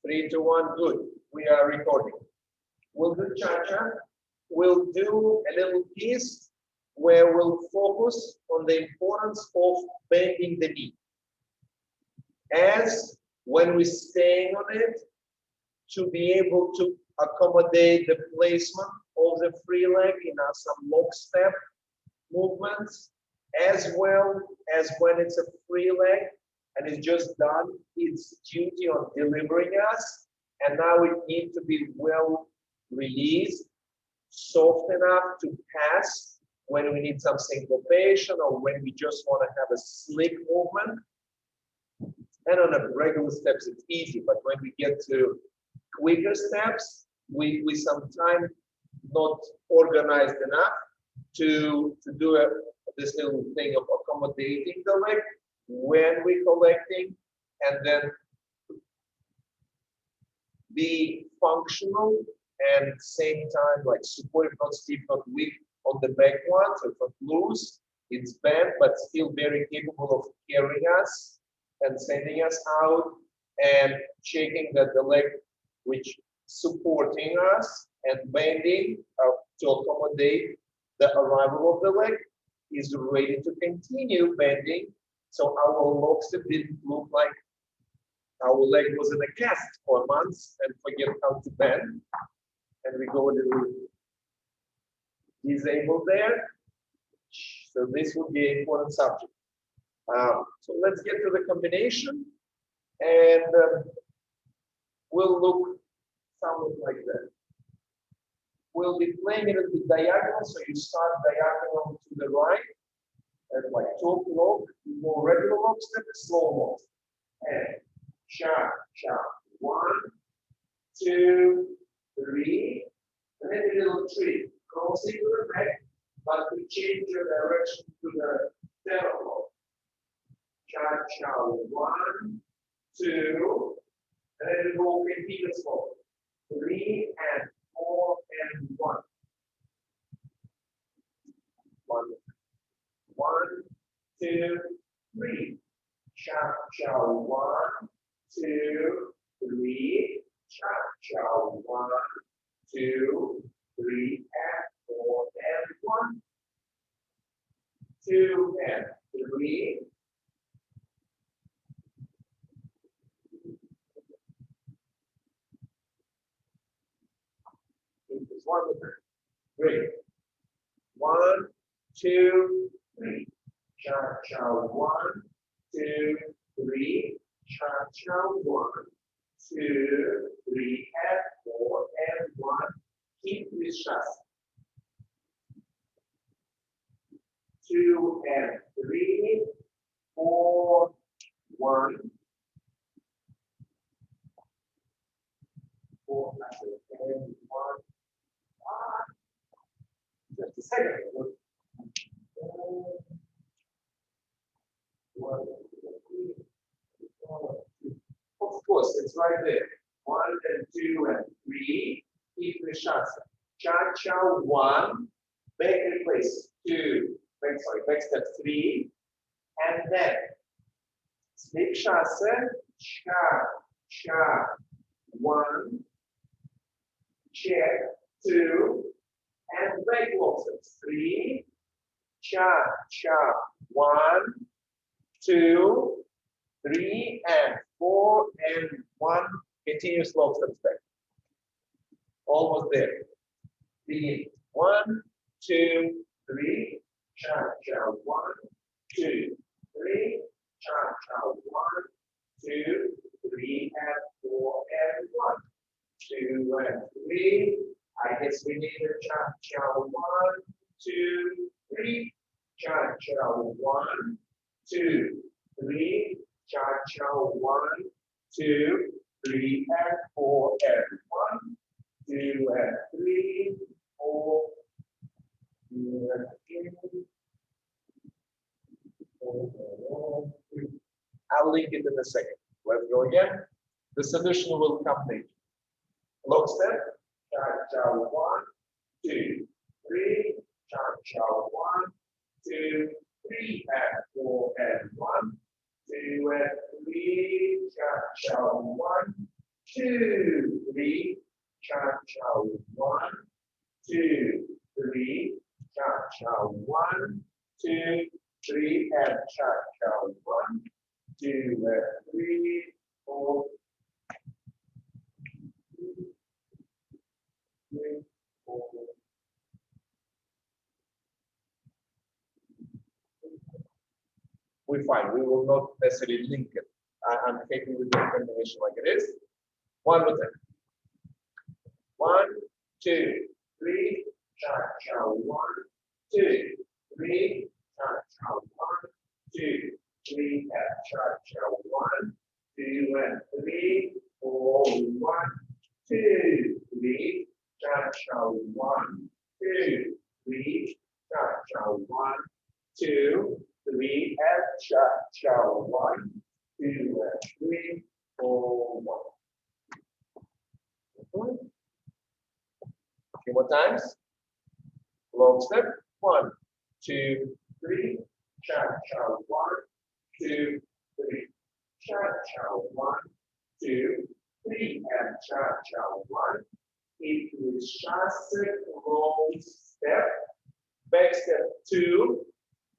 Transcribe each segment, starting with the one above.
3, 2, 1, good. We are recording. We'll do ChaCha. We'll do a little piece where we'll focus on the importance of bending the knee. As when we're staying on it, to be able to accommodate the placement of the free leg in some lockstep movements, as well as when it's a free leg and it's just done its duty on delivering us, and now it needs to be well released, soft enough to pass when we need some syncopation or when we just want to have a slick movement. And on a regular steps, it's easy, but when we get to quicker steps, we sometimes not organized enough to do this little thing of accommodating the leg when we're collecting, and then be functional and same time like support, not stiff, not weak on the back one. So it's not loose, it's bent, but still very capable of carrying us and sending us out, and checking that the leg which supporting us and bending to accommodate the arrival of the leg is ready to continue bending. So our lockstep didn't look like our leg was in a cast for months and forget how to bend. And we go a little disabled there. So this would be an important subject. So let's get to the combination, and we'll look something like that. We'll be playing it at the diagonal, so you start diagonal to the right, and like top lock, more regular lock step, slow lock. And cha, cha, 1, 2, 3, and then a little tree. Crossing to the back, but we change your direction to the zero lock. Cha, cha, 1, 2, and then we go continuous lock. 3 and 4 and 1. 1, 2, 3. Cha, cha, 1, 2, 3. Cha, cha, 1, 2, 3 and 4 and 1. 2 and 3. One more time. Great. 1, 2, 3. Cha, cha, 1, 2, 3. Cha, cha, 1, 2, 3 and 4 and 1. Keep this shot. 2 and 3, 4, 1. 4 and 1. Just a second. 1, 2, 3. Of course, it's right there. 1 and 2 and 3. Keep the shots. Cha, cha, 1. Back in place. 2. Back step 3. And then slip shots. Cha, cha, 1. Check. 2. And back locksteps. 3. Cha, cha, 1, 2, 3, and 4, and 1. Continuous locksteps back. Almost there. Begin. 1, 2, 3. Cha, cha, 1, 2, 3. Cha, cha, 1, 2, 3, and 4, and 1. 2 and 3. I guess we need a cha, cha, 1, 2, 3. Cha, cha, 1, 2, 3. Cha, cha, 1, 2, 3, and 4, and 1. 2 and 3, 4. 2 and 3. 4, 3. I'll link it in a second. Let's go again. The solution will come later. Lockstep. Cha, cha, 1, 2, 3. Cha, cha, 1, 2, 3, and 4, and 1. 2 and 3. Cha, cha, 1, 2, 3, cha-cha, 1, 2, 3, cha-cha, 1, 2, 3, and cha-cha, 1, 2, and 3, 4, 3, 4. We're fine. We will not necessarily link it. I'm happy with the combination like it is. One more time. 1, 2, 3, cha-cha, 1, 2, 3, cha-cha, 1, 2, 3, and cha-cha, 1, 2, and 3, 4, 1, 2, 3, cha-cha, 1, 2, 3, cha-cha, 1, 2, 3, and cha-cha, 1, 2, and 3, 4, 1. A few more times. Long step. 1, 2, 3, cha-cha, 1, 2, 3, cha-cha, 1, 2, 3, and cha-cha, 1. It is chasse, long step, back step 2,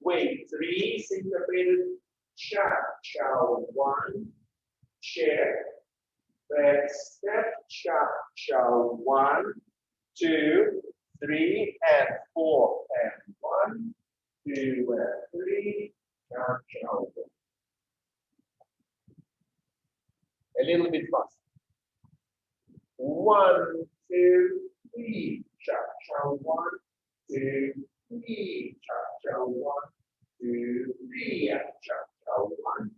wait 3, syncopated, cha-cha, 1, check, back step, cha-cha, 1, 2, 3, and 4, and 1, 2, and 3, cha-cha, 1. A little bit fast. 1, 2, 3, cha-cha, 1, 2, 3, cha-cha, 1, 2, 3, and cha-cha, 1,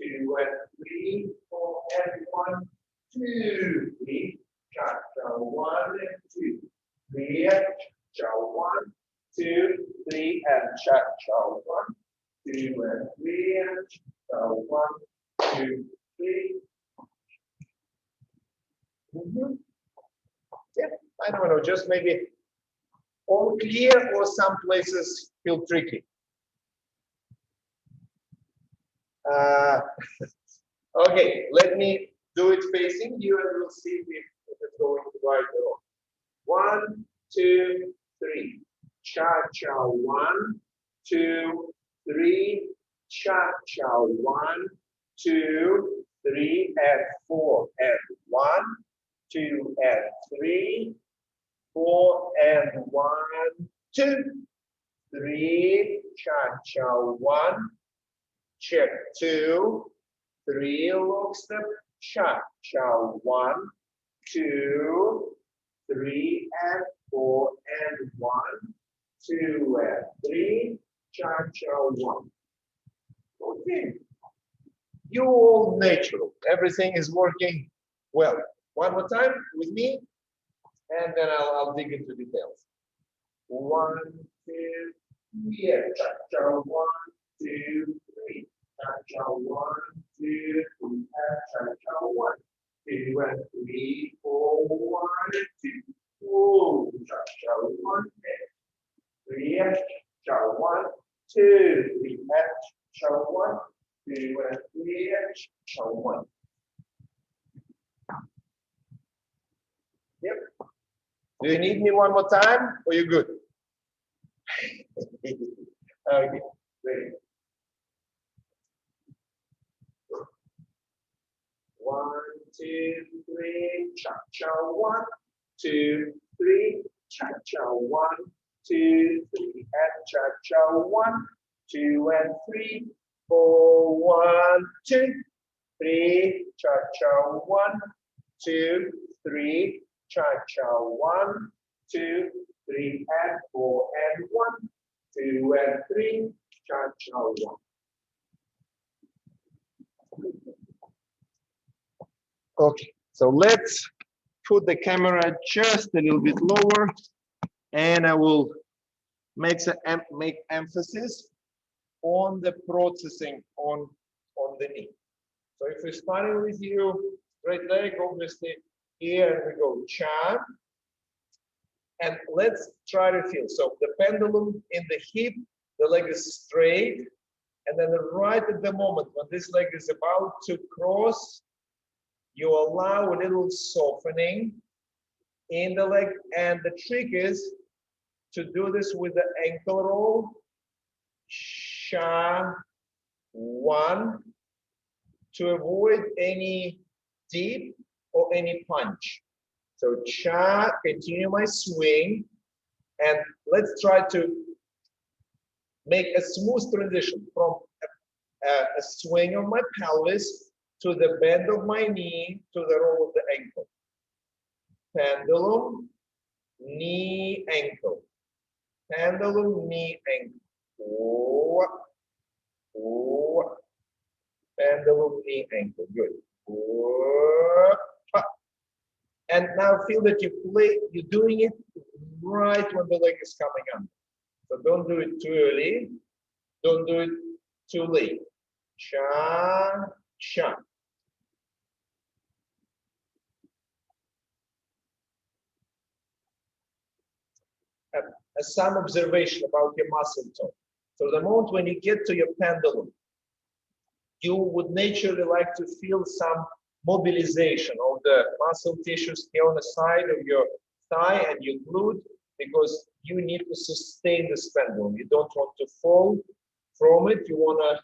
2, and 3, 4, and 1, 2, 3, cha-cha, 1, and 2, 3, and cha-cha, 1, 2, 3, and cha-cha, 1, 2, and 3, and cha-cha, 1, 2, 3. Yeah, I don't know, just maybe all clear or some places feel tricky. Okay, let me do it facing you and we'll see if it's going right or wrong. 1, 2, 3. Cha-cha, 1, 2, 3. Cha-cha, 1, 2, 3, and 4, and 1, 2, and 3, 4, and 1, 2, 3, cha-cha, 1, check 2, 3, long step, cha-cha, 1, 2, 3, and 4, and 1, 2, and 3, cha-cha, 1. Okay. You're all natural. Everything is working well. One more time with me, and then I'll dig into details. 1, 2, 3, cha-cha, 1, 2, 3, cha-cha, 1, 2, 3, cha-cha, 1, 2, and 3, 4, 1, 2, 4, cha-cha, 1, 3, cha-cha, 1, 2, 3, cha-cha, 1, 2, and 3, cha-cha, 1. Yep. Do you need me one more time, or you good? Okay, great. 1, 2, 3, cha-cha, 1, 2, 3, cha-cha, 1, 2, 3, and cha-cha, 1, 2, and 3, 4, 1, 2, 3, cha-cha, 1, 2, 3, cha-cha, 1, 2, 3, and 4, and 1, 2, and 3, cha-cha, 1. Okay, so let's put the camera just a little bit lower, and I will make emphasis on the processing on the knee. So if we're starting with you, straight leg, obviously, here we go, cha. And let's try to feel. So the pendulum in the hip, the leg is straight. And then right at the moment when this leg is about to cross You allow a little softening in the leg, and the trick is to do this with the ankle roll. Cha, one, to avoid any deep or any punch. So cha, continue my swing, and let's try to make a smooth transition from a swing of my pelvis to the bend of my knee to the roll of the ankle. Pendulum, knee, ankle. Pendulum, knee, ankle. Oh, oh. Pendulum, knee, ankle. Good. Oh. And now feel that you're doing it right when the leg is coming up. So don't do it too early. Don't do it too late. Cha, cha. Some observation about your muscle tone. So the moment when you get to your pendulum, you would naturally like to feel some mobilization of the muscle tissues here on the side of your thigh and your glute, because you need to sustain this pendulum. You don't want to fall from it. You want to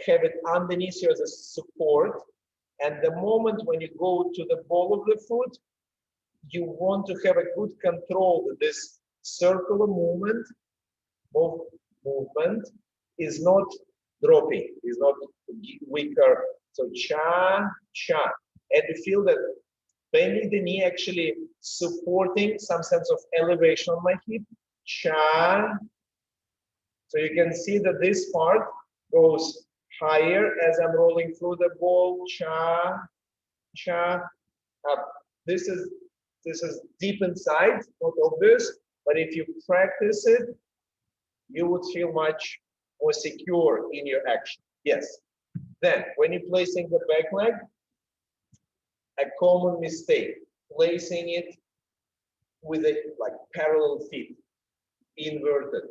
have it underneath you as a support. And the moment when you go to the ball of the foot, you want to have a good control that this circular movement is not dropping, is not weaker. So cha, cha. And you feel that bending the knee actually supporting some sense of elevation on my hip. Cha. So you can see that this part goes higher as I'm rolling through the ball. Cha, cha, up. This is deep inside, not obvious, but if you practice it, you would feel much more secure in your action. Yes. Then, when you're placing the back leg, a common mistake, placing it with a like parallel feet, inverted.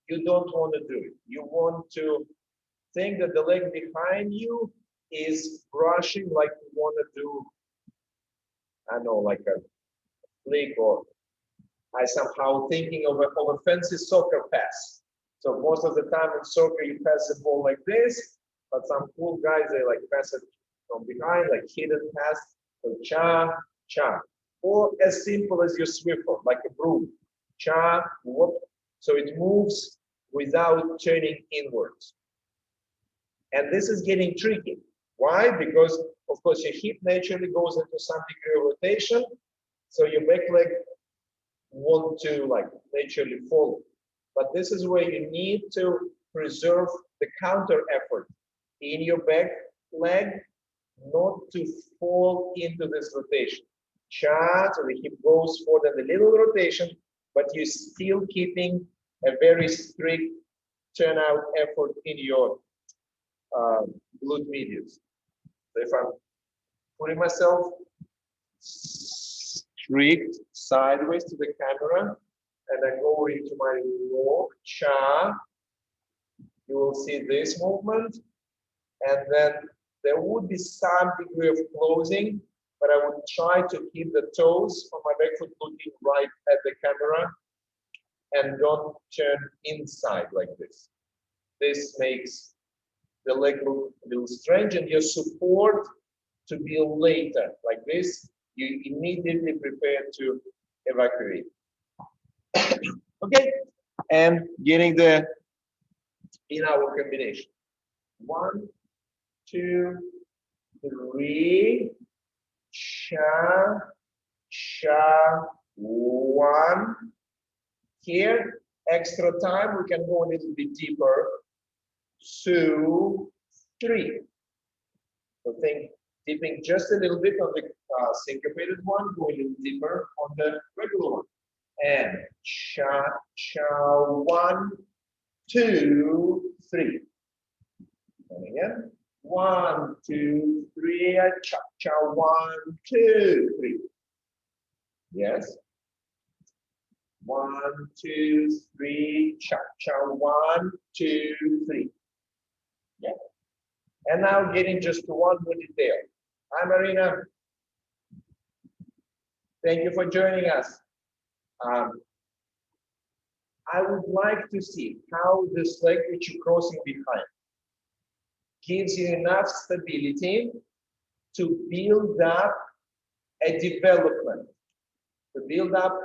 You don't want to do it. You want to think that the leg behind you is brushing like you want to do, I don't know, like a flick, or I somehow thinking of a fancy soccer pass. So most of the time in soccer, you pass the ball like this, but some cool guys, they like pass it from behind, like hidden pass. So cha, cha. Or as simple as your Swiffer, like a broom. Cha, whoop. So it moves without turning inwards. And this is getting tricky. Why? Because, of course, your hip naturally goes into some degree of rotation. So your back leg want to like naturally follow. But this is where you need to preserve the counter effort in your back leg, not to fall into this rotation. Cha, so the hip goes forward in a little rotation, but you're still keeping a very strict turnout effort in your glute medius. So if I'm putting myself strict sideways to the camera, and I go into my walk, cha, you will see this movement, and then there would be some degree of closing, but I would try to keep the toes on my back foot looking right at the camera, and don't turn inside like this. This makes the leg look a little strange, and your support to be later like this, you immediately prepare to evacuate. Okay, and getting the in our combination. 1, 2, 3, cha, cha, 1. Here, extra time, we can go a little bit deeper. 2, 3. So think dipping just a little bit on the syncopated one, go a little deeper on the regular one. And cha, cha, 1, 2, 3. And again, 1, 2, 3, cha, cha, 1, 2, 3. Yes. 1, 2, 3, cha, cha, 1, 2, 3. Yeah. And now getting just to one more detail. Hi, Marina. Thank you for joining us. I would like to see how this leg which you're crossing behind gives you enough stability to build up a development, to build up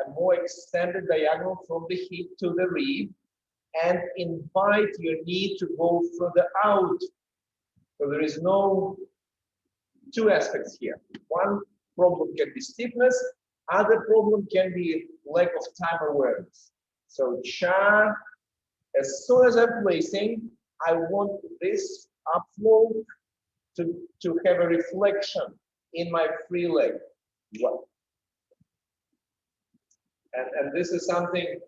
a more extended diagonal from the hip to the rib and invite your knee to go further out. So there is no two aspects here. One problem can be stiffness, other problem can be lack of time awareness. So cha, as soon as I'm placing, I want this upflow to have a reflection in my free leg. Wow. And this is something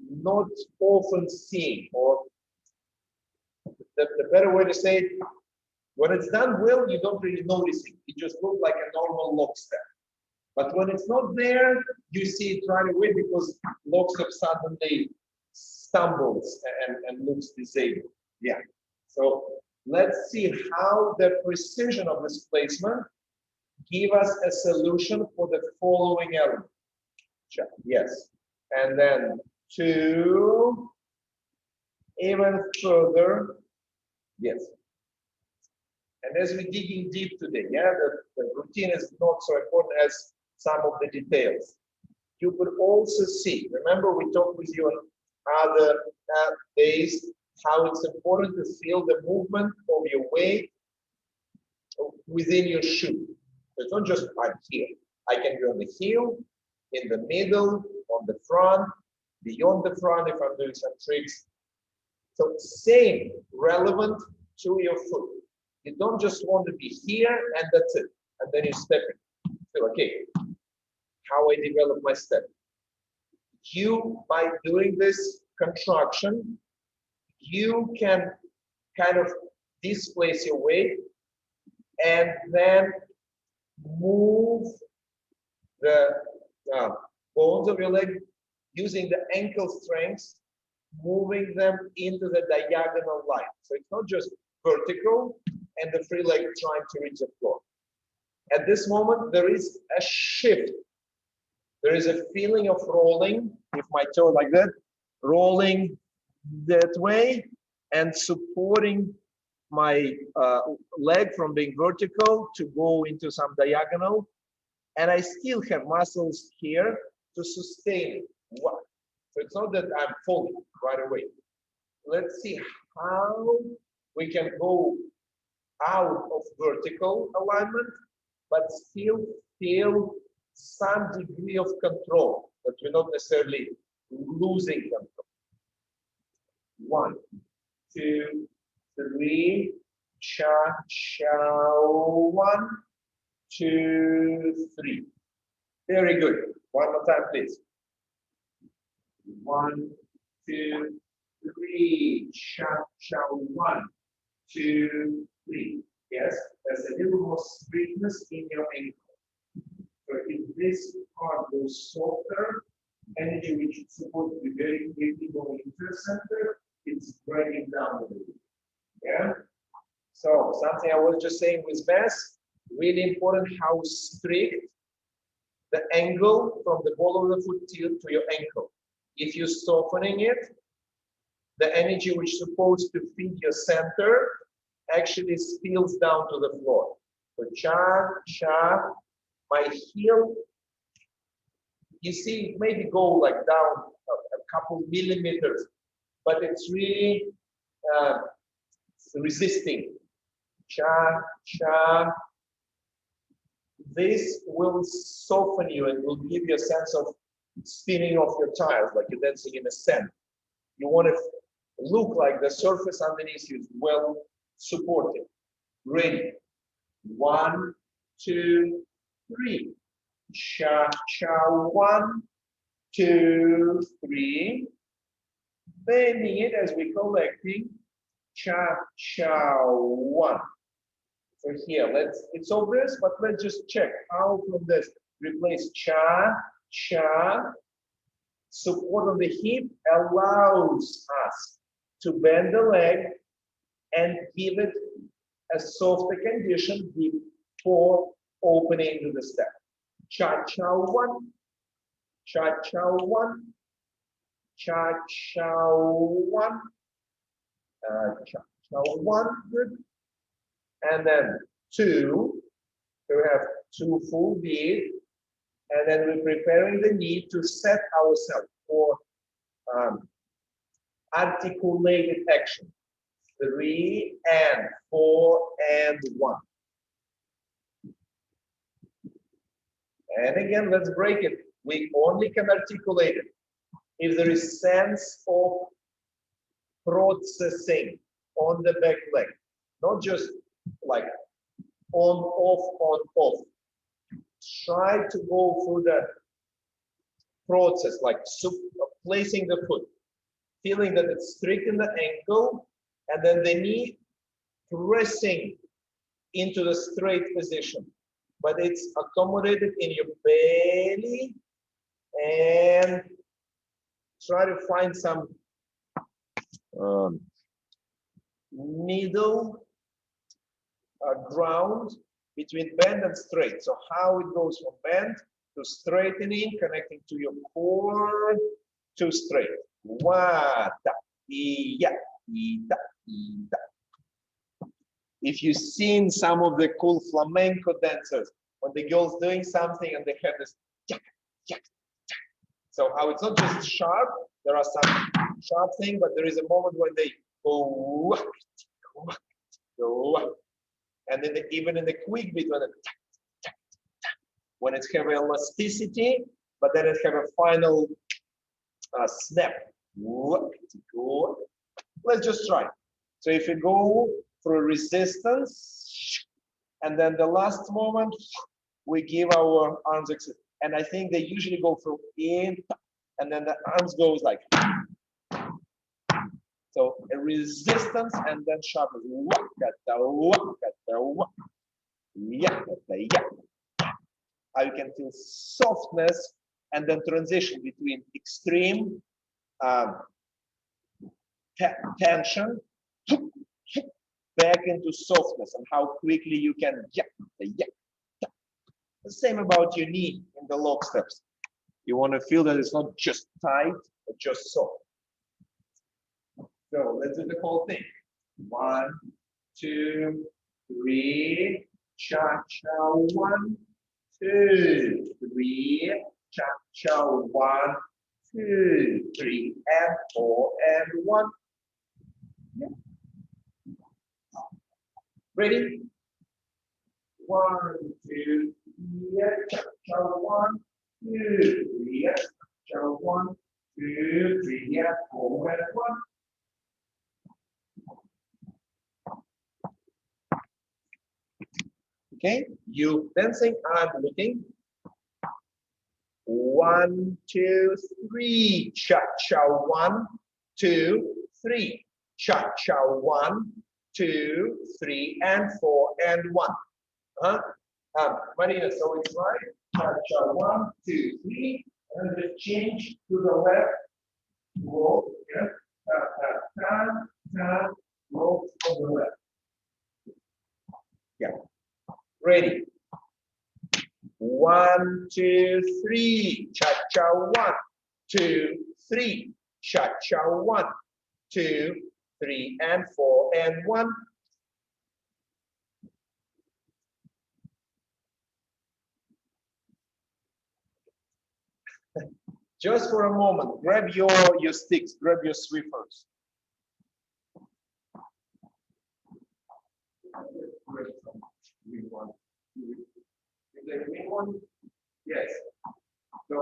not often seen, or the better way to say it, when it's done well, you don't really notice it. It just looks like a normal lockstep. But when it's not there, you see it right away because lockstep suddenly stumbles and looks disabled. Yeah. So let's see how the precision of this placement give us a solution for the following element. Yes. And then two, even further. Yes. And as we're digging deep today, yeah, the routine is not so important as some of the details. You could also see, remember we talked with you on other days, how it's important to feel the movement of your weight within your shoe. So it's not just I'm here. I can be on the heel, in the middle, on the front, beyond the front if I'm doing some tricks. So same relevant to your foot. You don't just want to be here and that's it. And then you step in. So, okay, how I develop my step. You, by doing this contraction, you can kind of displace your weight and then move the bones of your leg using the ankle strength, moving them into the diagonal line. So it's not just vertical and the free leg trying to reach the floor. At this moment, there is a shift. There is a feeling of rolling, with my toe like that, rolling that way and supporting my leg from being vertical to go into some diagonal. And I still have muscles here to sustain it. Wow. So it's not that I'm falling right away. Let's see how we can go out of vertical alignment, but still feel some degree of control, but we're not necessarily losing control. 1, 2, 3, cha-cha, 1, 2, 3. Very good. One more time, please. 1, 2, 3, cha-cha, 1, 2, 3. Yes, there's a little more straightness in your ankle. So if this part goes softer, energy which is supposed to be very quickly going into the center, it's dragging down a little. Yeah. So something I was just saying with mass, really important how strict the angle from the ball of the foot tilt to your ankle. If you're softening it, the energy which is supposed to feed your center actually spills down to the floor. So cha, my heel, you see, it maybe go like down a couple millimeters, but it's really resisting. Cha. This will soften you and will give you a sense of spinning off your tires, like you're dancing in the sand. You want to look like the surface underneath you is well supported. Ready. 1, 2, 3. Cha, 1, 2, 3. Bending it as we're collecting. Cha, 1. So here, it's obvious, but let's just check how from this replace cha, support on the hip allows us to bend the leg and give it a softer condition, 4, opening to the step. Cha-cha 1, cha-cha 1, cha-cha 1, cha-cha 1, good. And then 2, we have 2 full beat. And then we're preparing the knee to set ourselves for articulated action. 3 and 4 and 1. And again, let's break it. We only can articulate it if there is sense of processing on the back leg, not just like on, off, on, off. Try to go through the process, like placing the foot, feeling that it's strict in the ankle, and then the knee pressing into the straight position. But it's accommodated in your belly, and try to find some middle ground between bend and straight. So how it goes from bend to straightening, connecting to your core to straight. Wata, iya, ida, ida. If you've seen some of the cool flamenco dancers, when the girl's doing something and they have this jack, jack, jack. So how it's not just sharp, there are some sharp things, but there is a moment when they go, and then even in the quick beat, when it's have elasticity, but then it have a final snap. Let's just try. So if you go through resistance, and then the last moment, we give our arms exit. And I think they usually go through in, and then the arms goes like. So a resistance and then sharp. How you can feel softness and then transition between extreme tension back into softness, and how quickly you can the same about your knee in the lock steps. You want to feel that it's not just tight but just soft. So let's do the whole thing. 1, 2, 3, cha-cha 1, 2, 3, cha-cha 1, 2, 3, and 4 and 1. Yeah. Ready? 1, 2, 3, cha-cha 1, 2, 3, cha-cha 1, 2, 3, and 4 and 1. Okay, you dancing, I'm looking. 1, 2, 3, cha-cha 1, 2, 3, cha-cha 1, 2, 3, and 4 and 1. Marina, so it's right. Cha-cha 1, 2, 3, and then just change to the left. Roll, yeah. Ta, ta, ta, ta, roll on the left. Yeah. Ready. 1, 2, 3, cha-cha 1, 2, 3, cha-cha 1, 2, 3, and 4 and 1. Just for a moment, grab your sticks, grab your sweepers. Yes. So,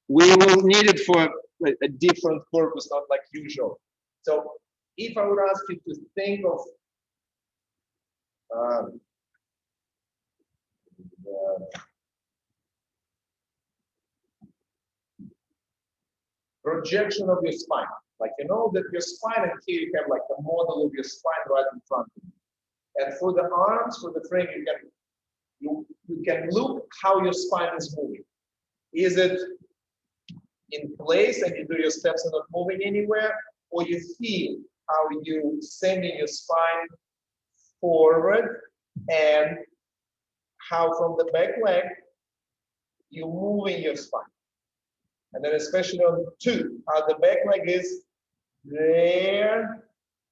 we will need it for a different purpose, not like usual. So if I would ask you to think of projection of your spine, like you know that your spine, and here you have like the model of your spine right in front of you. And for the arms, for the frame, you can look how your spine is moving. Is it in place and you do your steps and not moving anywhere, or you feel how you sending your spine forward and how from the back leg you moving your spine. And then especially on 2, how the back leg is there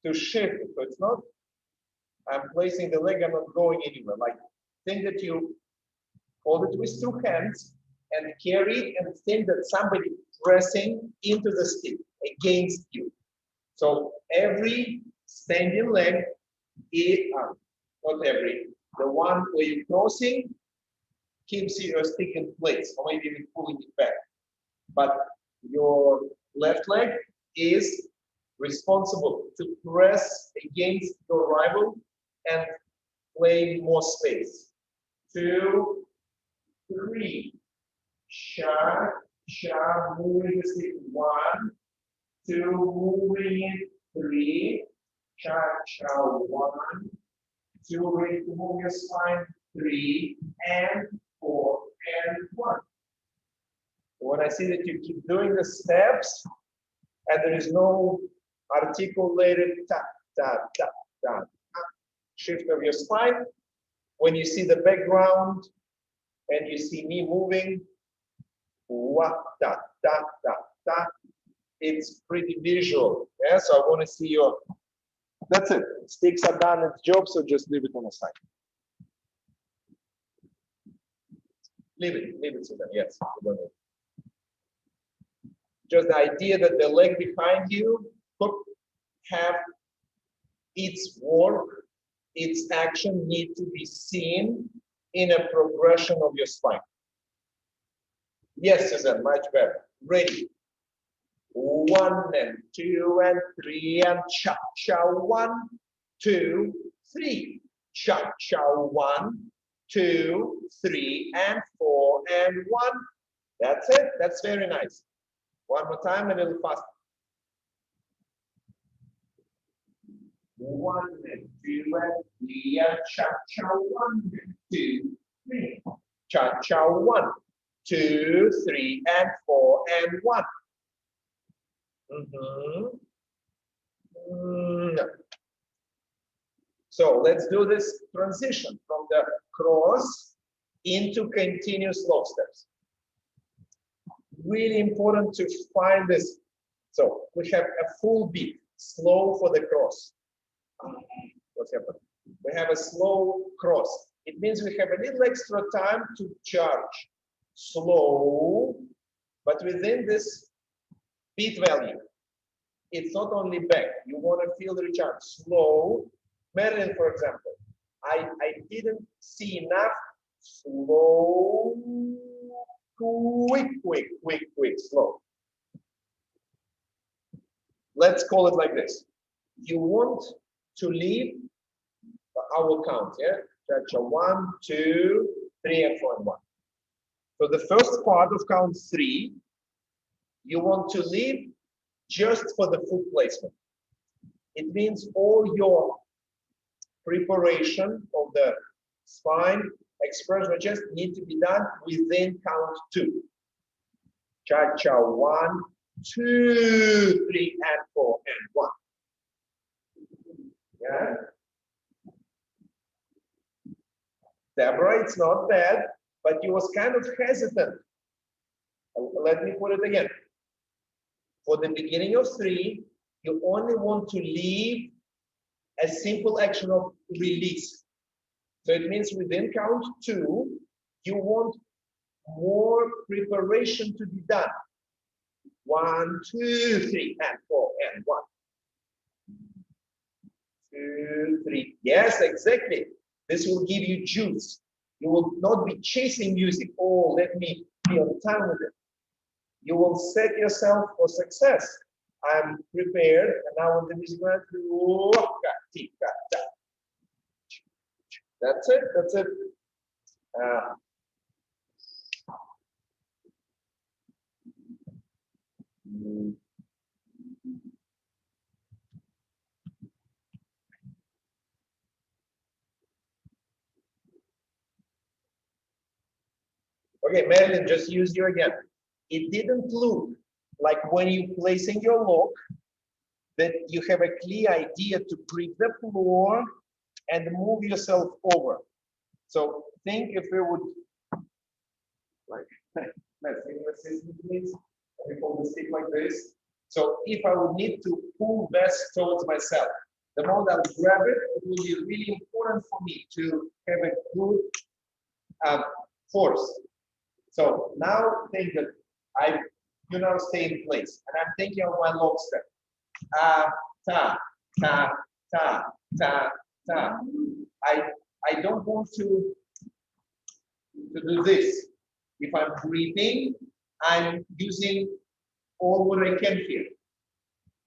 to shift. So it's not, I'm placing the leg, I'm not going anywhere. Like, think that you hold it with 2 hands and carry it and think that somebody pressing into the stick against you. So every standing leg is, not every, the one where you're crossing keeps your stick in place, or maybe even pulling it back. But your left leg is responsible to press against your rival and play more space. 2, 3. Cha, cha, moving the stick. 1, 2, moving it. 3. Cha, cha, 1, 2, ready to move your spine. 3 and 4 and 1. When I see that you keep doing the steps and there is no articulated tap, tap, tap, tap, shift of your spine, when you see the background and you see me moving, wah, ta, ta, ta, ta, it's pretty visual. Yeah, so I want to see your, that's it. Sticks are done its job, so just leave it on the side. Leave it to them, yes. Just the idea that the leg behind you could have its work, its action need to be seen in a progression of your spine. Yes, Susan, much better. Ready. 1 and 2 and 3 and cha cha 1, 2, 3. Cha cha 1, 2, 3 and 4 and 1. That's it. That's very nice. One more time, a little faster. 1 and 2 and 3 and cha cha 1 and 2, 3. Cha cha 1, 2, 3 and 4 and 1. So let's do this transition from the cross into continuous slow steps. Really important to find this. So we have a full beat, slow for the cross. What's happened? We have a slow cross. It means we have a little extra time to charge. Slow, but within this beat value. It's not only back. You want to feel the recharge. Slow. Marilyn, for example, I didn't see enough. Slow, quick, slow. Let's call it like this. You want to leave our count, yeah? ChaCha 1, 2, 3, and 4 and 1. So the first part of count 3, you want to leave just for the foot placement. It means all your preparation of the spine, expression just need to be done within count 2. Cha-cha 1, 2, 3, and 4, and 1. Yeah. Deborah, it's not bad, but you was kind of hesitant. Let me put it again. For the beginning of 3, you only want to leave a simple action of release. So it means within count 2, you want more preparation to be done. 1, 2, 3, and 4, and 1. 2, 3. Yes, exactly. This will give you juice. You will not be chasing music. Oh, let me be on time with it. You will set yourself for success. I'm prepared, and now when the music runs, that's it. That's it. Okay, Marilyn, just use you again. It didn't look like when you placing your lock, that you have a clear idea to grip the floor and move yourself over. So think if we would, like, let's see, please. We hold the stick like this. So if I would need to pull this towards myself, the moment I'll grab it, it will be really important for me to have a good force. So now think that I, stay in place, and I'm thinking of my log step. Ta, ta, ta, ta, ta. I don't want to do this. If I'm breathing, I'm using all what I can here.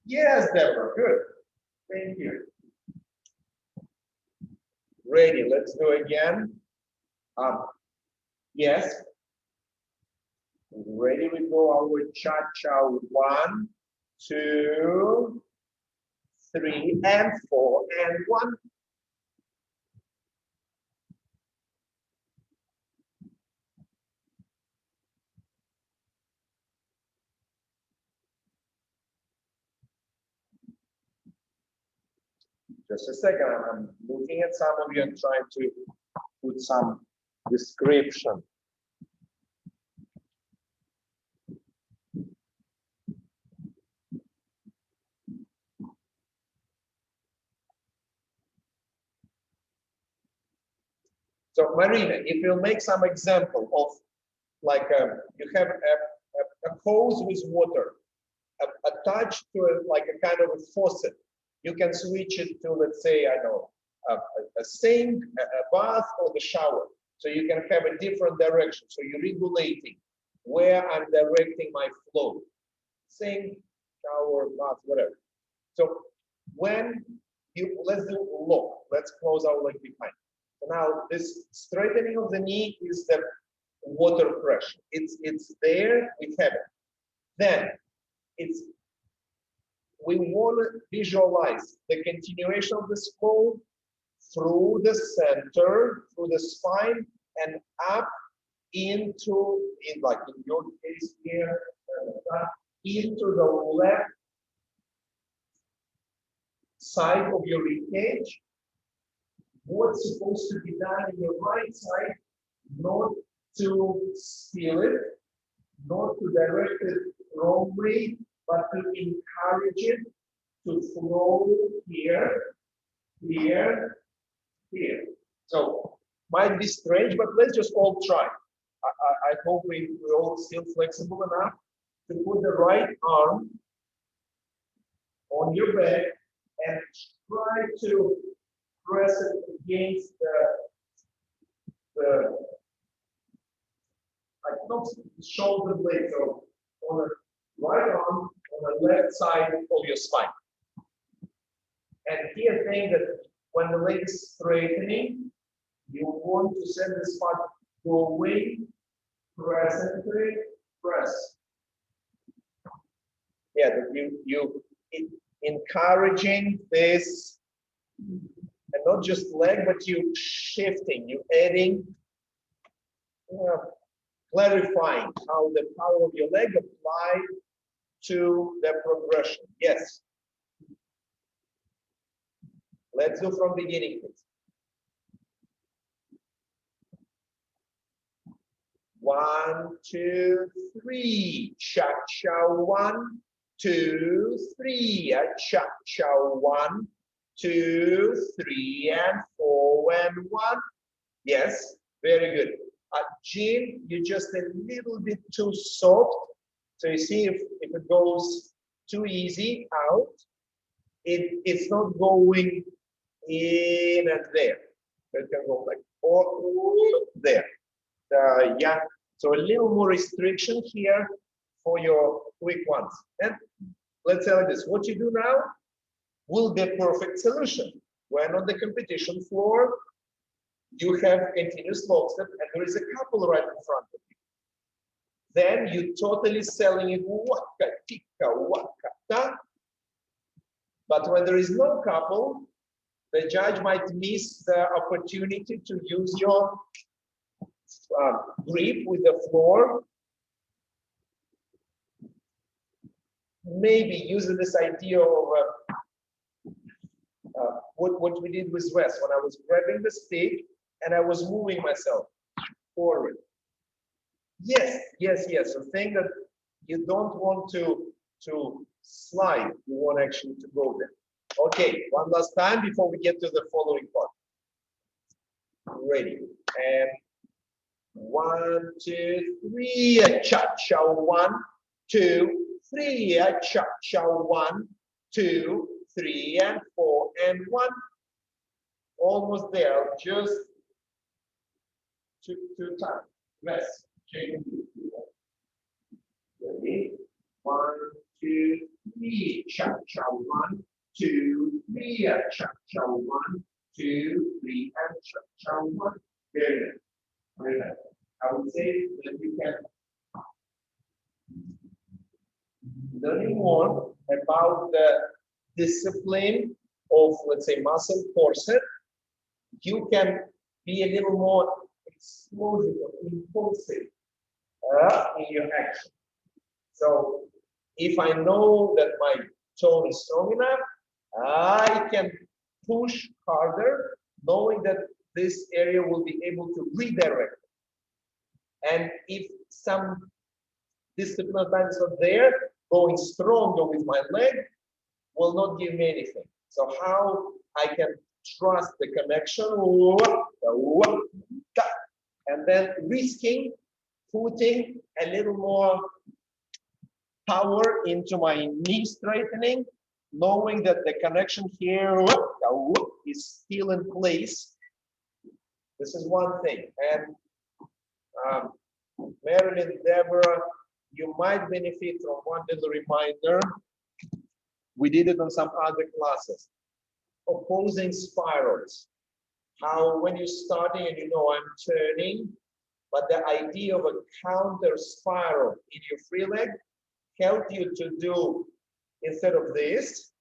Yes, Deborah, good. Thank you. Ready, let's do again. Yes. Ready, we go our cha-cha. 1, 2, 3, and 4, and 1. Just a second, I'm looking at some of you and trying to put some description. So Marina, if you make some example of like you have a hose with water attached to like a kind of a faucet, you can switch it to, let's say, I know, a sink, a bath, or the shower. So you can have a different direction. So you're regulating where I'm directing my flow. Sink, shower, bath, whatever. So when you, let's do lock. Let's close our leg behind. So now this straightening of the knee is the water pressure. It's there, we have it. Then we want to visualize the continuation of this flow through the center, through the spine, and up into, like in your case here, into the left side of your ribcage. What's supposed to be done in your right side, not to steal it, not to direct it wrongly, but to encourage it to flow here, here, here. So might be strange, but let's just all try. I hope we're all still flexible enough to put the right arm on your back and try to press it against the like not shoulder blade, so on the right arm on the left side of your spine. And here, think that when the leg is straightening, you want to send this part go away, press and press. Yeah, that you encouraging this, and not just leg, but you shifting, you adding, clarifying how the power of your leg apply to the progression. Yes. Let's do from beginning, please. 1, 2, 3. Cha-cha. 1, 2, 3. Cha-cha. 1, 2, 3, and 4, and 1. Yes, very good. Jean, you're just a little bit too soft. So you see, if it goes too easy out, it's not going in and there. It can go like or there. Yeah. So a little more restriction here for your quick ones. And let's say like this: what you do now will be a perfect solution. When on the competition floor, you have continuous log step, and there is a couple right in front of you. Then you totally selling it waka, tika, waka, ta. But when there is no couple, the judge might miss the opportunity to use your grip with the floor. maybe using this idea of what we did with rest, when I was grabbing the stick and I was moving myself forward. Yes, yes, yes. So think that you don't want to slide, you want actually to go there. Okay, one last time before we get to the following part. Ready. And 1, 2, 3, cha-cha, 1, 2, 3, cha-cha, 1, 2, 3, and 4, and 1. Almost there, just two times. Rest. Ready? 1, 2, 3, cha-cha, 1, 2, 3, cha-cha, 1, 2, 3, and cha-cha, 1. Very nice. Very nice. I would say that you can learn more about the discipline of, let's say, muscle corset. You can be a little more explosive or impulsive in your action. So if I know that my tone is strong enough, I can push harder, knowing that this area will be able to redirect. And if some discipline time is not there, going stronger with my leg will not give me anything. So how I can trust the connection, and then risking putting a little more power into my knee straightening, knowing that the connection here is still in place. This is one thing. And Marilyn, Deborah, you might benefit from one little reminder. We did it on some other classes. Opposing spirals. How when you're starting and you know I'm turning, but the idea of a counter spiral in your free leg help you to do, instead of this,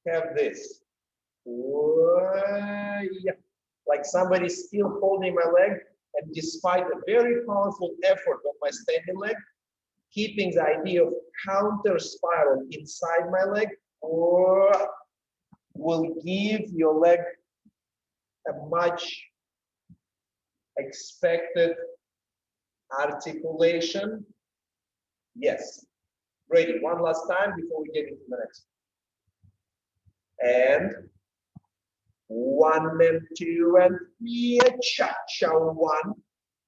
have this. Yeah. Like somebody still holding my leg, and despite a very powerful effort of my standing leg, keeping the idea of counter spiral inside my leg will give your leg a much expected articulation. Yes. Ready. One last time before we get into the next. And 1 and 2 and 3, cha-cha, 1,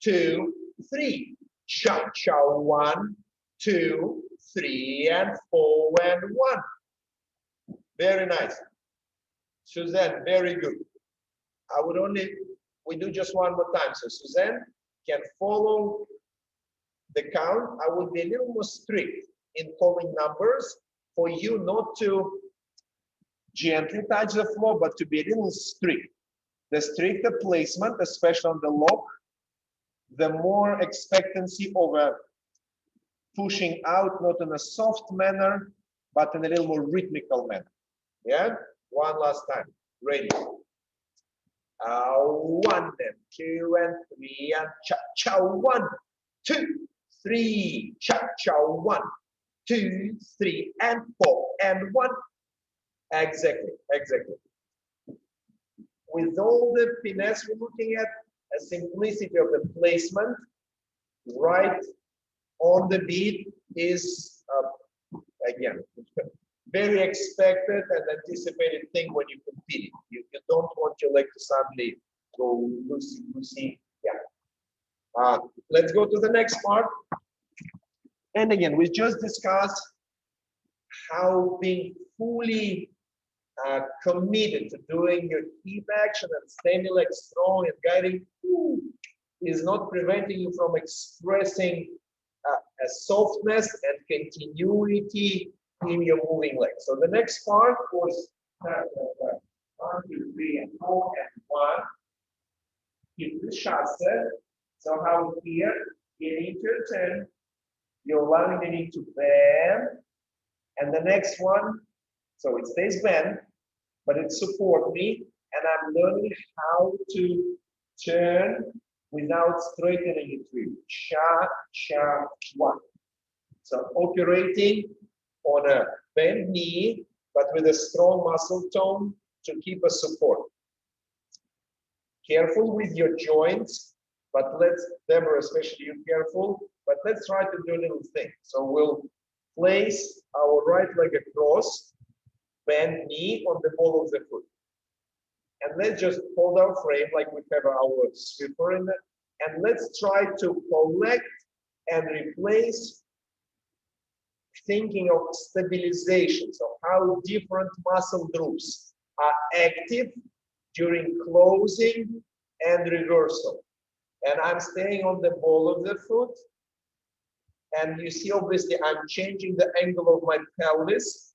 2, 3, cha-cha, 1, 2, 3, and 4, and 1. Very nice. Suzanne, very good. We do just one more time. So Suzanne can follow the count. I will be a little more strict in calling numbers for you not to gently touch the floor, but to be a little strict. The stricter placement, especially on the lock, the more expectancy of a pushing out, not in a soft manner, but in a little more rhythmical manner. Yeah? One last time. Ready. 1 and 2 and 3 and cha-cha, 1, 2, 3, cha-cha, 1, 2, 3, and 4, and 1. Exactly, exactly. With all the finesse we're looking at, a simplicity of the placement, right on the beat is, again, very expected and anticipated thing when you compete. You don't want your leg to suddenly go loosey. Yeah. Let's go to the next part. And again, we just discussed how being fully committed to doing your hip action and standing leg strong and guiding is not preventing you from expressing a softness and continuity in your moving leg. So the next part was 1, 2, 3, and 4, and 1. Keep the ChaCha. So how here, getting to a turn, you're allowing the knee to bend, and the next one, so it stays bent, but it supports me, and I'm learning how to turn without straightening it through. Cha-cha, 1. So operating on a bent knee, but with a strong muscle tone to keep a support. Careful with your joints, but Deborah, especially you careful, but let's try to do a little thing. So we'll place our right leg across, bend knee on the ball of the foot. And let's just hold our frame like we have our sweeper in it. And let's try to collect and replace, thinking of stabilization. So how different muscle groups are active during closing and reversal. And I'm staying on the ball of the foot. And you see, obviously, I'm changing the angle of my pelvis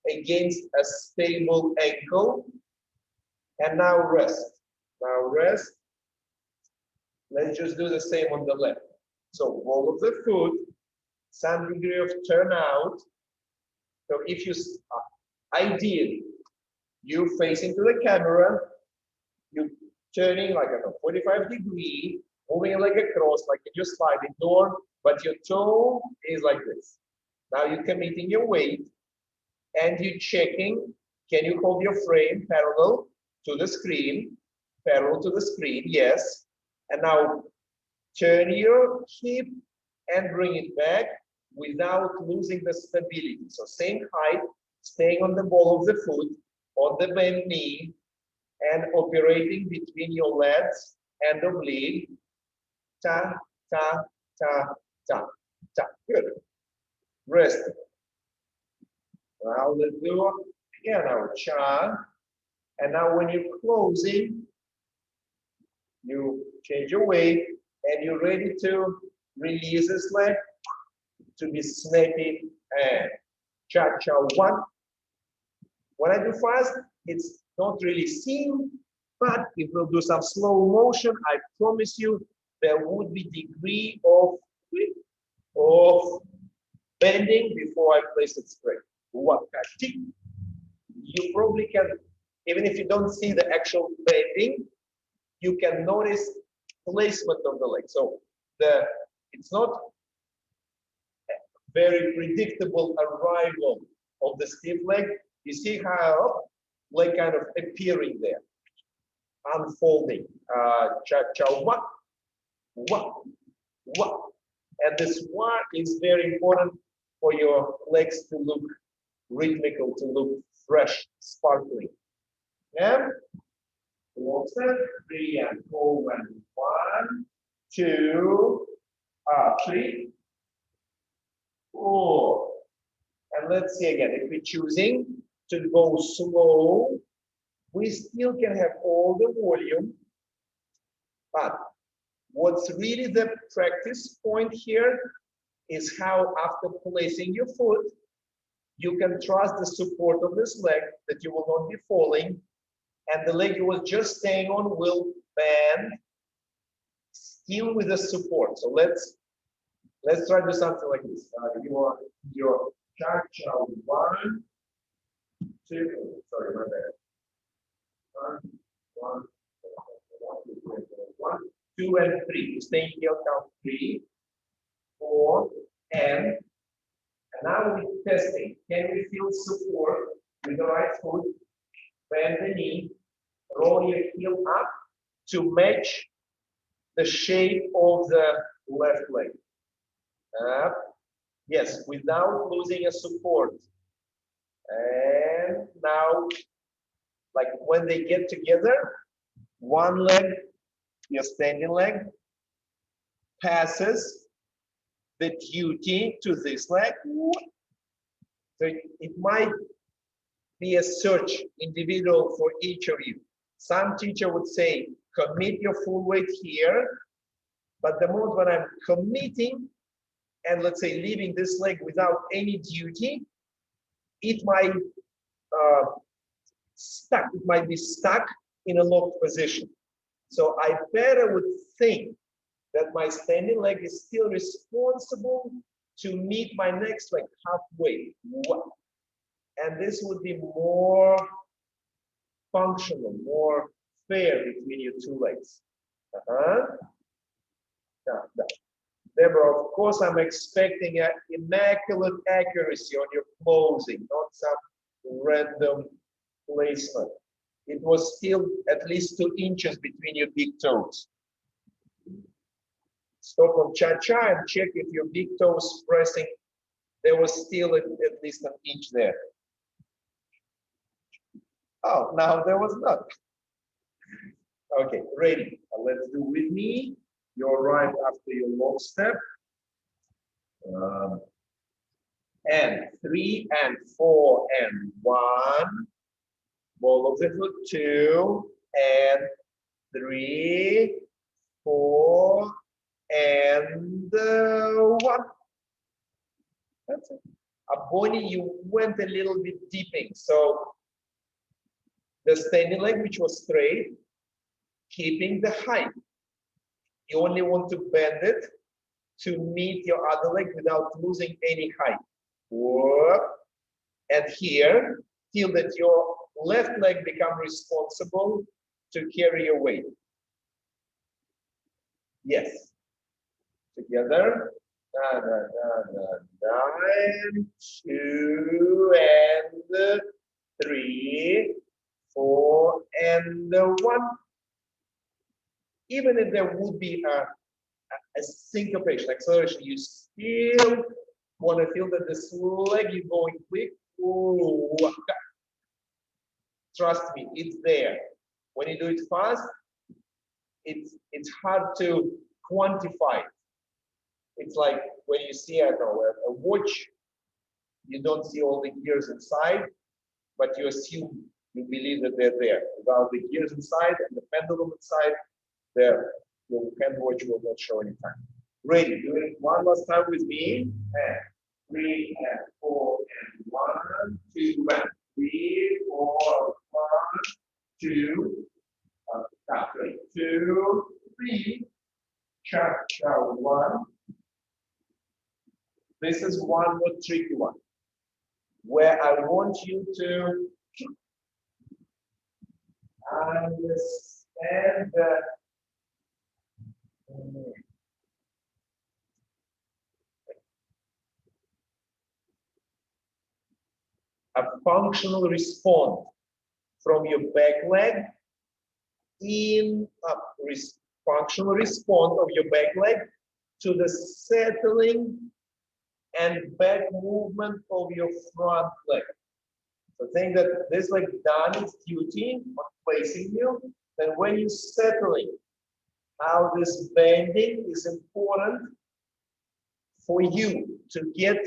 against a stable ankle. And now rest. Now rest. Let's just do the same on the left. So ball of the foot, some degree of turnout. So if you, ideally, you face into the camera, you turning like a 45 degree, moving like across, like you just sliding door, but your toe is like this. Now you're committing your weight and you're checking, can you hold your frame parallel to the screen? Parallel to the screen, yes. And now turn your hip and bring it back without losing the stability. So same height, staying on the ball of the foot, on the bent knee, and operating between your legs and oblique. Ta, ta, ta, ta, ta. Good. Rest. Now let's do again our cha. And now when you're closing, you change your weight and you're ready to release this leg to be snappy and cha-cha one. When I do fast, it's not really seen, but if we'll do some slow motion, I promise you there would be degree of bending before I place it straight. You probably can, even if you don't see the actual bending, you can notice placement of the leg. So it's not very predictable arrival of the stiff leg. You see how leg kind of appearing there, unfolding. Cha-cha, wa, wa, wa. And this wa is very important for your legs to look rhythmical, to look fresh, sparkling. Yeah? Walk step, 3 and 4 and 1, 2, 3, 4. And let's see again, if we're choosing to go slow, we still can have all the volume. But what's really the practice point here is how after placing your foot, you can trust the support of this leg that you will not be falling. And the leg you were just staying on will bend still with the support. So let's try to do something like this. Your cha-cha 1, 2, sorry, my bad. 1, 2, and 3. Staying here, count 3, 4, and now we're testing. Can we feel support with the right foot? Bend the knee, roll your heel up to match the shape of the left leg. Up. Yes, without losing a support. And now, like when they get together, one leg, your standing leg, passes the duty to this leg. So it might be a search individual for each of you. Some teacher would say, commit your full weight here. But the moment when I'm committing and let's say leaving this leg without any duty, it might be stuck in a locked position. So I better would think that my standing leg is still responsible to meet my next leg halfway. And this would be more functional, more fair between your two legs. Deborah, of course, I'm expecting an immaculate accuracy on your closing, not some random placement. It was still at least 2 inches between your big toes. Stop on ChaCha and check if your big toes pressing. There was still at least an inch there. Oh, now there was not. Okay, ready. Let's do with me. You're right after your long step. And 3 and 4 and 1. Ball of the foot, 2 and 3, 4 and 1. That's it. Bonnie, you went a little bit deeping. So the standing leg, which was straight, keeping the height. You only want to bend it to meet your other leg without losing any height. Whoop. And here, feel that your left leg becomes responsible to carry your weight. Yes. Together. Da, da, da, da, da, and 2 and 3, 4 and 1. Even if there would be a syncopation, acceleration, you still want to feel that this leg is going quick. Ooh. Trust me, it's there. When you do it fast, it's hard to quantify. It's like when you see, I don't know, a watch, you don't see all the gears inside, but you assume, you believe that they're there. Without the gears inside and the pendulum inside, there, your hand watch will not show any time. Ready, do it one last time with me. And 3 and 4 and 1, 2 and 3, 4, 1, 2, 2, 3, ChaCha 1. This is one more tricky one, where I want you to understand that a functional response from your back leg in a functional response of your back leg to the settling and back movement of your front leg. So think that this leg done its duty on placing you, then when you're settling, how this bending is important for you to get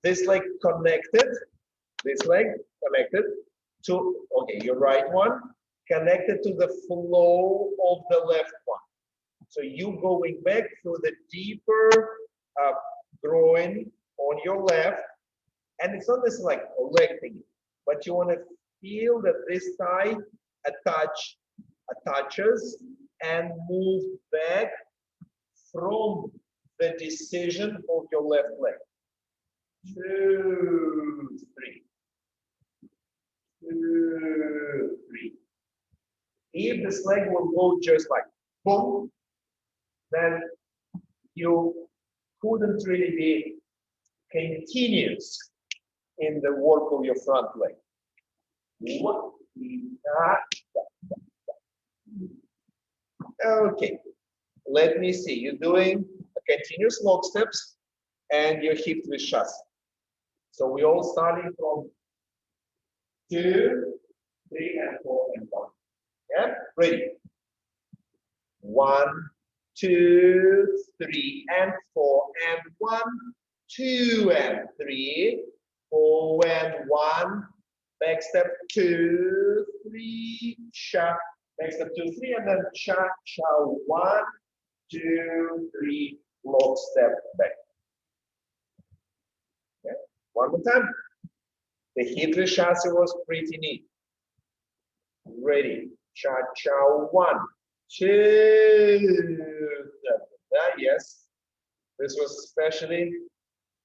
this leg connected, to, okay, your right one, connected to the flow of the left one. So you going back through the deeper groin on your left, and it's not this like a leg thing, but you want to feel that this thigh attaches and move back from the decision of your left leg. 2, 3. 2, 3. If this leg will go just like boom, then you couldn't really be continuous in the work of your front leg. Okay, let me see. You're doing a continuous log steps and your hip twist chasse. So we all starting from 2, 3, and 4 and 1. Yeah, ready. 1, 2, 3, and 4 and 1, 2 and 3, 4 and 1. Back step 2, 3, cha. Back step 2, 3, and then ChaCha 1, 2, 3. Log step back. Okay. One more time. The hip twist chasse was pretty neat. Ready. ChaCha 1, 2. Yes. This was especially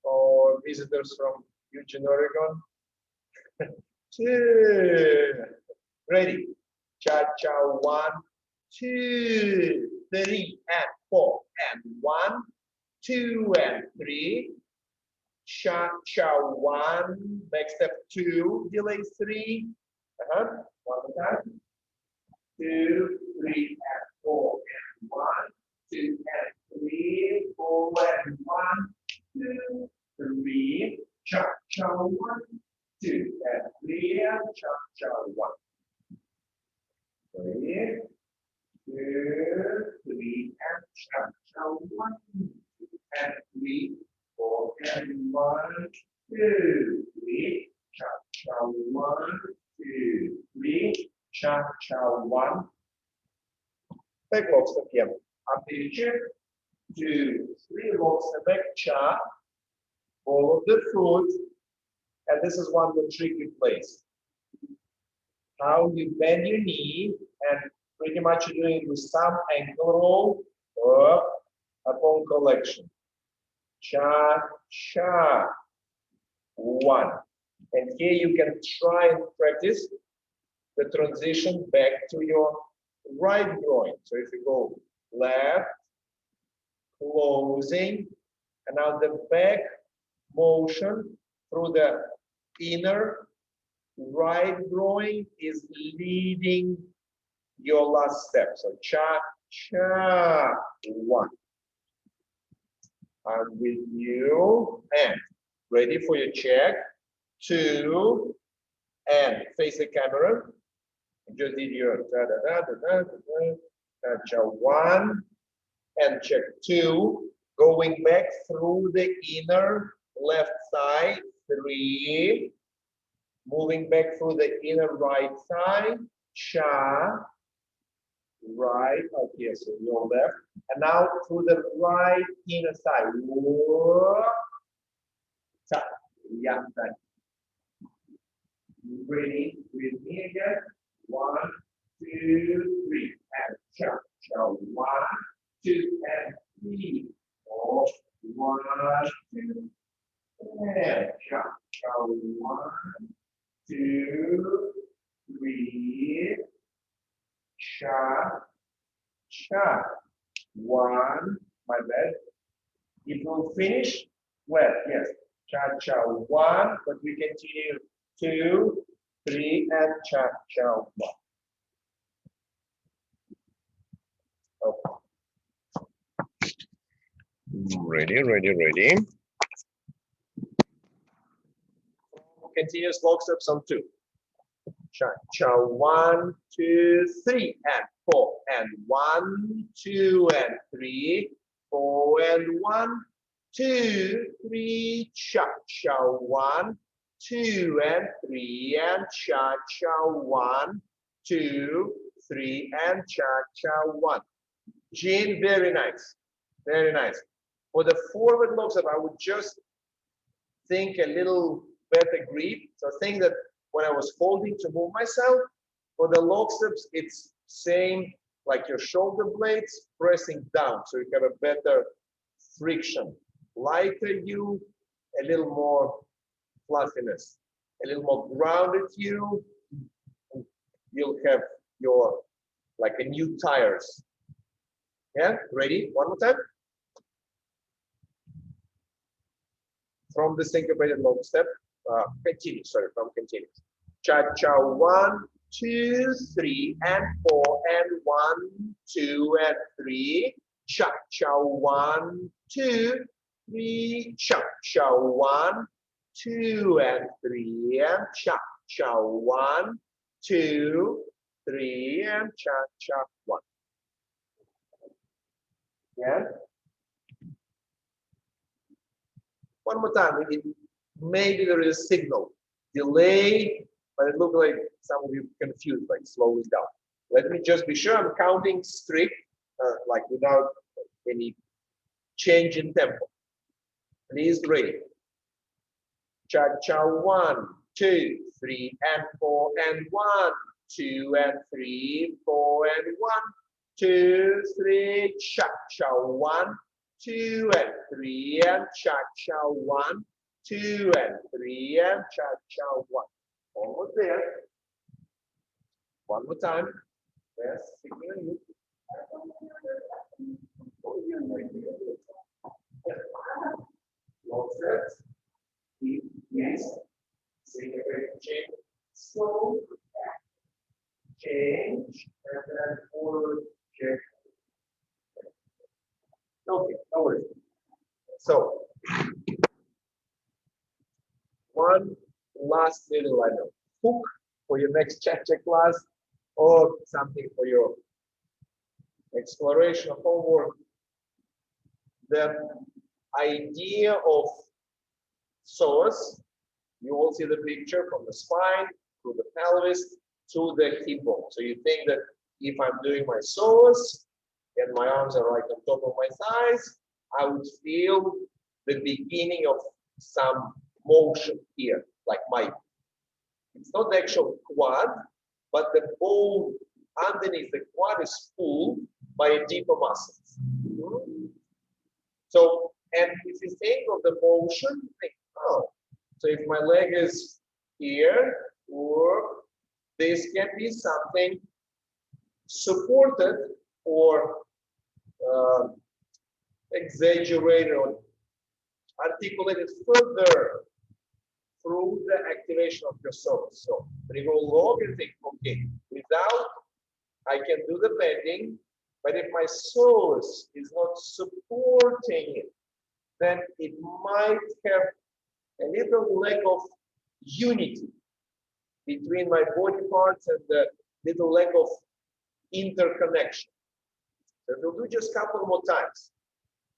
for visitors from Eugene, Oregon. 2. Ready. ChaCha 1, 2, 3, and 4, and 1, 2 and 3. Cha-cha 1. Next step 2. Delay 3. One more time. 2, 3, and 4, and 1, 2, and 3, 4, and 1, 2, 3, cha-cha 1, 2, and 3, and cha-cha 1. 3, 2, 3, and cha-cha 1, 2, and 3, 4, and 1, 2, 3, cha-cha 1, 2, 3, cha-cha 1. Back locks the piano. Up the chip. 2, 3 locks the back cha. Follow the foot. And this is one of the tricky place. How you bend your knee and pretty much you're doing it with some ankle roll up upon collection. Cha, cha. 1. And here you can try and practice the transition back to your right groin. So if you go left, closing, and now the back motion through the inner right groin is leading your last step. So cha, cha, 1. I'm with you, and ready for your check. 2, and face the camera. Just did your cha-cha 1 and check 2, going back through the inner left side. 3, moving back through the inner right side. Cha, right, okay, so your left, and now through the right inner side. Cha, yeah, ready with me again. 1, 2, 3, and cha, cha, 1, 2, and 3, 4, 1, 2, and cha, cha, 1, 2, 3, cha, cha, 1. My bad. If you finish, well, yes, cha, cha, 1, but we continue 2, 3, and cha-cha 1. Okay. Ready. Continuous log steps on 2. Cha-cha 1, 2, 3, and 4, and 1, 2, and 3, 4, and 1, 2, 3, cha-cha 1, 2, and 3, and cha-cha 1, 2, 3, and cha-cha 1. Jean, very nice. Very nice. For the forward log step, I would just think a little better grip. So think that when I was holding to move myself, for the log steps, it's same like your shoulder blades pressing down. So you have a better friction. Lighter you, a little more fluffiness, a little more grounded you, you'll have your, like a new tires. Yeah, ready? One more time. From the syncopated log step, continue, sorry, from continuous. Cha-cha 1, 2, 3, and 4, and 1, 2, and 3. Cha-cha 1, 2, 3. Cha-cha 1, 2, and 3, and cha-cha 1, 2, 3, and cha-cha 1. Yeah. One more time. Maybe there is a signal. Delay, but it looks like some of you confused, like slow it down. Let me just be sure I'm counting strict, like without any change in tempo. Please ready. Cha-cha 1, 2, 3, and 4, and 1, 2, and 3, 4, and 1, 2, 3, cha-cha 1, 2, and 3, and cha-cha 1, 2, and 3, and cha-cha 1. Almost there. One more time. Yes, signal you. last little, I know, hook for your next ChaCha class or something for your exploration homework. The idea of psoas, you all see the picture from the spine to the pelvis to the hip bone. So you think that if I'm doing my psoas and my arms are right on top of my thighs, I would feel the beginning of some motion here, like it's not the actual quad, but the bone underneath the quad is pulled by a deeper muscles. So, and if you think of the motion, think, oh, so if my leg is here, or this can be something supported or exaggerated or articulated further through the activation of your psoas. So when you go long and think, okay, without, I can do the bending, but if my psoas is not supporting it, then it might have a little lack of unity between my body parts and the little lack of interconnection. So we'll do just a couple more times.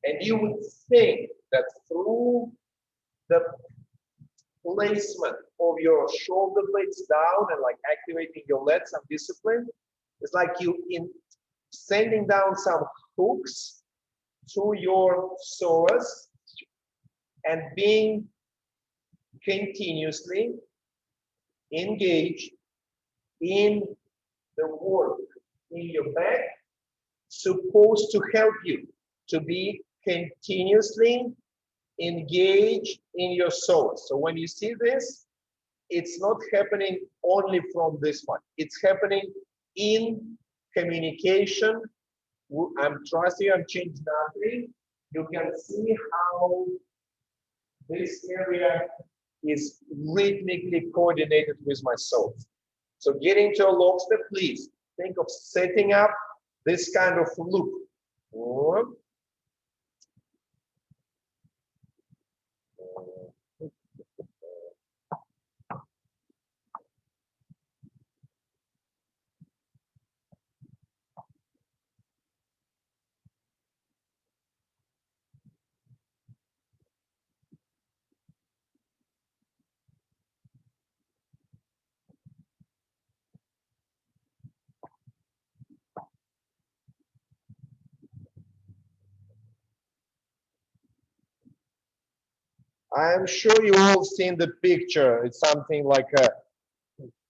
And you would think that through the placement of your shoulder blades down and like activating your legs, some discipline, it's like you in sending down some hooks to your psoas and being continuously engaged in the work in your back, supposed to help you to be continuously engaged in your psoas. So when you see this, it's not happening only from this one. It's happening in communication. I'm trusting you, I'm changing nothing. You can see how this area is rhythmically coordinated with my psoas. So getting to a lockstep, please think of setting up this kind of loop. I'm sure you all seen the picture. It's something like a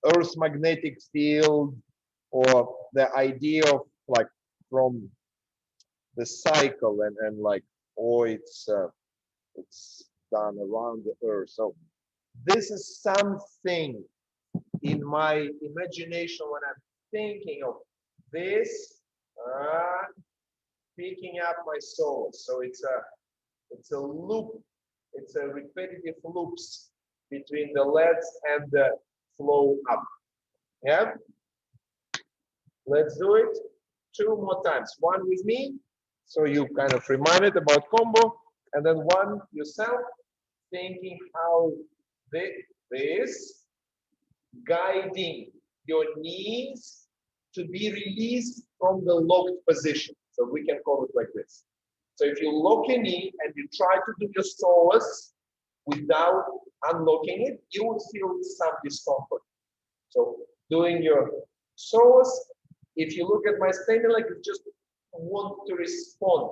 Earth's magnetic field, or the idea of like from the cycle and like, oh, it's done around the Earth. So this is something in my imagination when I'm thinking of this, picking up my soul. So it's a loop. It's a repetitive loops between the legs and the flow up. Yeah. Let's do it 2 more times. One with me, so you kind of reminded about combo, and then one yourself, thinking how this guiding your knees to be released from the locked position. So we can call it like this. So if you lock your knee and you try to do your psoas without unlocking it, you will feel some discomfort. So doing your psoas, if you look at my standing leg, you just want to respond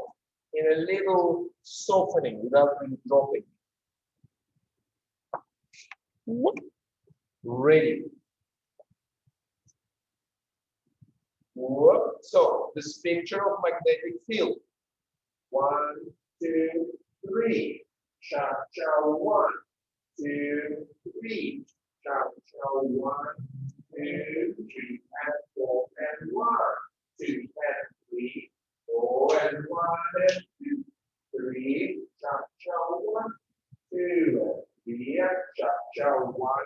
in a little softening without really dropping. Ready. So this picture of magnetic field. 1, 2, 3. ChaCha 1, 2, 3. ChaCha 1, 2, 3, and 4, and 1, 2, and 3, 4, and 1, and 2, 3. ChaCha 1, 2, and 3, and ChaCha 1,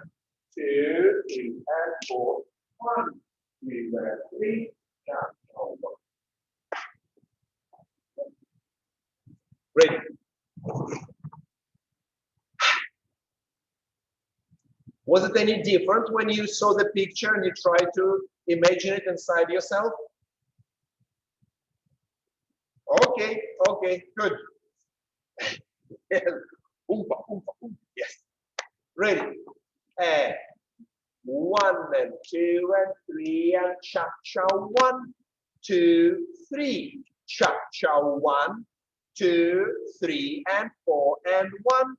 2, 3, and 4, 1, 2, and 3. ChaCha 1. Ready. Was it any different when you saw the picture and you tried to imagine it inside yourself? Okay, okay, good. Yes. Oompa, oompa, oompa. Yes. Ready. And 1 and 2 and 3 and cha-cha. 1, 2, 3. Cha-cha. 1, 2, 3 and 4 and 1,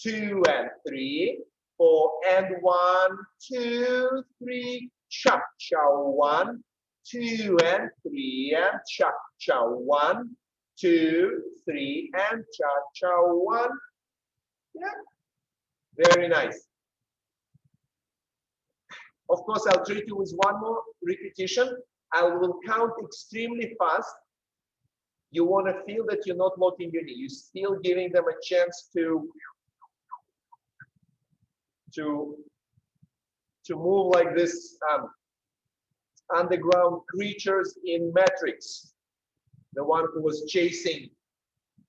2 and 3, 4 and 1, 2, 3. Cha-cha. 1, 2 and 3 and cha-cha. 1, 2, 3 and cha-cha. 1. Yeah, very nice. Of course, I'll treat you with one more repetition. I will count extremely fast. You want to feel that you're not locking your knee. You're still giving them a chance to move like this underground creatures in Matrix. The one who was chasing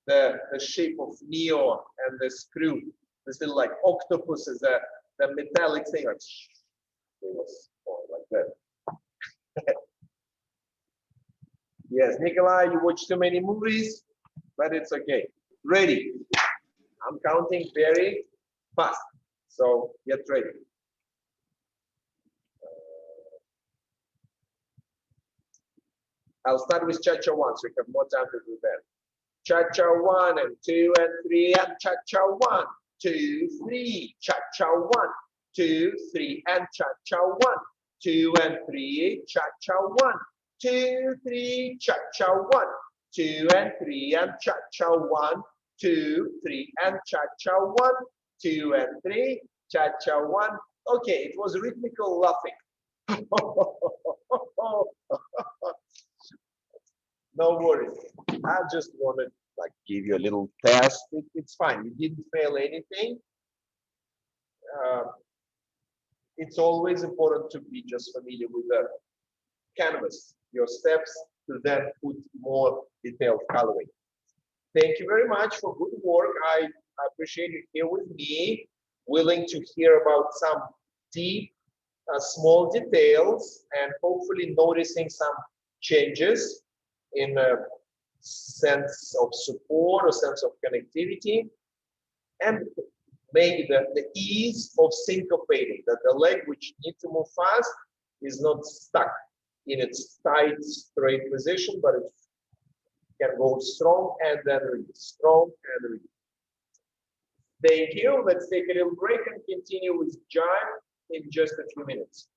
the shape of Neo and the screw. This little like octopus is the metallic thing. Like, it was like that. Yes, Nikolay, you watch too many movies, but it's okay. Ready. I'm counting very fast. So get ready. I'll start with cha-cha 1, so we have more time to do that. Cha-cha 1 and 2 and 3 and cha-cha 1, 2, 3. Cha-cha 1, 2, 3 and cha-cha 1, 2 and 3. Cha-cha 1, 2, 3. Cha-cha 1, 2 and 3 and cha-cha 1, 2, 3 and cha-cha 1, 2 and 3. Cha-cha 1. Okay, it was rhythmical laughing. No worries. I just want to like give you a little test. It's fine. You didn't fail anything. It's always important to be just familiar with the canvas, your steps, to then put more detailed coloring. Thank you very much for good work. I appreciate you here with me, willing to hear about some deep, small details, and hopefully noticing some changes in a sense of support, a sense of connectivity, and maybe the ease of syncopating, that the leg which needs to move fast is not stuck in its tight, straight position, but it can go strong and then release, strong and release. Thank you. Let's take a little break and continue with jive in just a few minutes.